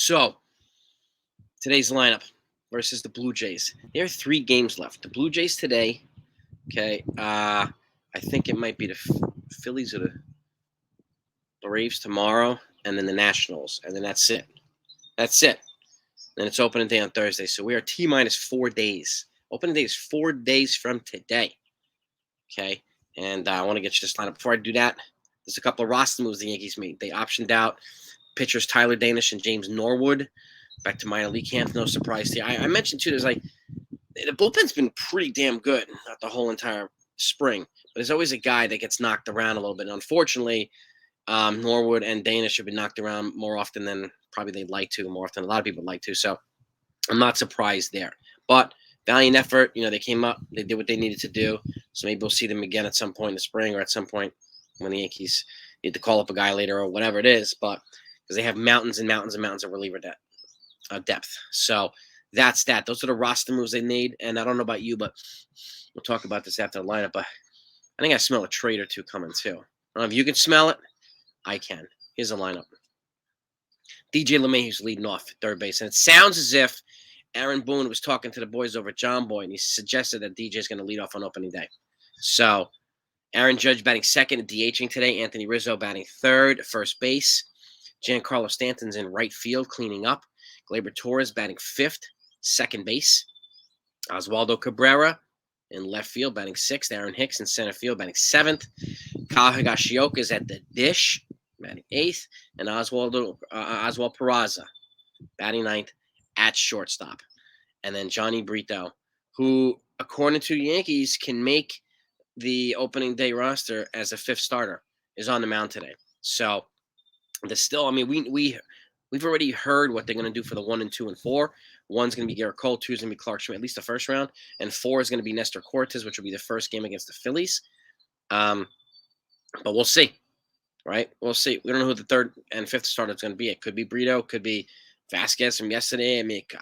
So today's lineup versus the Blue Jays. There are 3 games left. The Blue Jays today. Okay. I think it might be the Phillies or the Braves tomorrow, and then the Nationals, and then that's it. That's it. Then it's opening day on Thursday. So we are T-minus 4 days. Opening day is 4 days from today. Okay. And I want to get you this lineup. Before I do that, there's a couple of roster moves the Yankees made. They optioned out pitchers Tyler Danish and James Norwood back to minor league camp. No surprise here. I mentioned, too, there's like the bullpen's been pretty damn good not the whole entire spring. But there's always a guy that gets knocked around a little bit. And unfortunately, Norwood and Danish have been knocked around more often than probably they'd like to, more often a lot of people like to. So I'm not surprised there. But valiant effort. They came up. They did what they needed to do. So maybe we'll see them again at some point in the spring or at some point when the Yankees need to call up a guy later or whatever it is. But because they have mountains and mountains and mountains of reliever depth. So that's that. Those are the roster moves they made. And I don't know about you, but we'll talk about this after the lineup. But I think I smell a trade or two coming too. I don't know if you can smell it. I can. Here's the lineup. DJ LeMahieu's leading off at third base. And it sounds as if Aaron Boone was talking to the boys over at John Boy, and he suggested that DJ's going to lead off on opening day. So Aaron Judge batting second and DHing today. Anthony Rizzo batting third at first base. Giancarlo Stanton's in right field cleaning up. Gleyber Torres batting fifth, second base. Oswaldo Cabrera in left field batting sixth. Aaron Hicks in center field batting seventh. Kyle Higashioka is at the dish batting eighth. And Oswald Peraza batting ninth at shortstop. And then Johnny Brito, who, according to the Yankees, can make the opening day roster as a fifth starter, is on the mound today. So we've already heard what they're going to do for the 1 and 2 and 4. 1's going to be Garrett Cole, 2's going to be Clark Schmidt, at least the first round, and 4 is going to be Nestor Cortes, which will be the first game against the Phillies. But we'll see, right? We'll see. We don't know who the third and fifth starter is going to be. It could be Brito, could be Vasquez from yesterday. I mean, it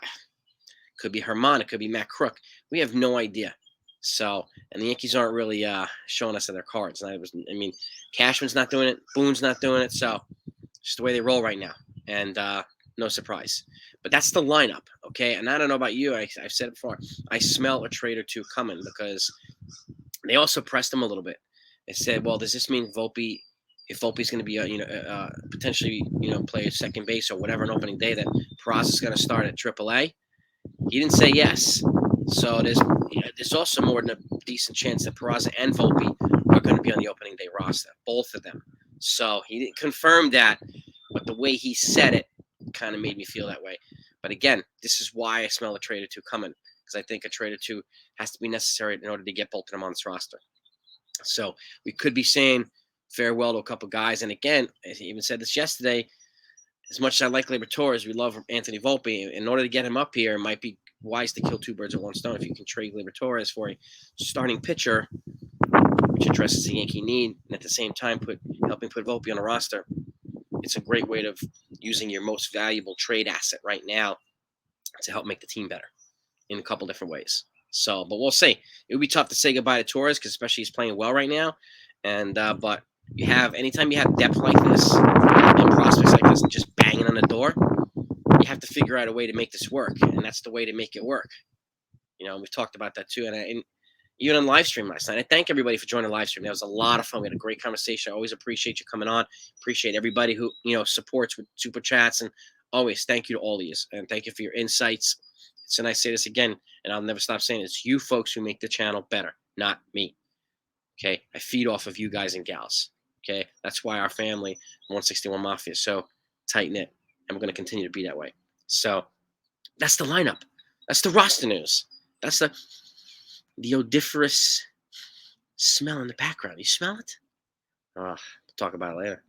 could be Herman, it could be Matt Crook. We have no idea. So, and the Yankees aren't really showing us their cards. Cashman's not doing it. Boone's not doing it. So, just the way they roll right now. And no surprise. But that's the lineup, okay? And I don't know about you. I've said it before. I smell a trade or two coming because they also pressed them a little bit. They said, well, does this mean Volpe, if Volpe's going to be, potentially, play a second base or whatever on opening day, that Peraza is going to start at AAA? He didn't say yes. So there's also more than a decent chance that Peraza and Volpe are going to be on the opening day roster, both of them. So he didn't confirm that, but the way he said it kind of made me feel that way. But again, this is why I smell a trade or two coming, because I think a trade or two has to be necessary in order to get both of them on this roster. So we could be saying farewell to a couple guys. And again, I even said this yesterday, as much as I like Gleyber Torres, we love Anthony Volpe. In order to get him up here, it might be wise to kill two birds with one stone. If you can trade Gleyber Torres for a starting pitcher, which addresses the Yankee need, and at the same time helping put Volpe on a roster, it's a great way of using your most valuable trade asset right now to help make the team better in a couple different ways. So, but we'll see. It would be tough to say goodbye to Torres because especially he's playing well right now. And but anytime you have depth like this and prospects like this and just banging on the door, you have to figure out a way to make this work, and that's the way to make it work. We've talked about that too, and even on live stream last night. I thank everybody for joining the live stream. That was a lot of fun. We had a great conversation. I always appreciate you coming on. Appreciate everybody who supports with super chats, and always thank you to all of you, and thank you for your insights. And I say this again, and I'll never stop saying it. It's you folks who make the channel better, not me. Okay, I feed off of you guys and gals. Okay, that's why our family, 161 Mafia, is so tight knit, and we're going to continue to be that way. So that's the lineup. That's the roster news. That's the odoriferous smell in the background. You smell it? We'll talk about it later.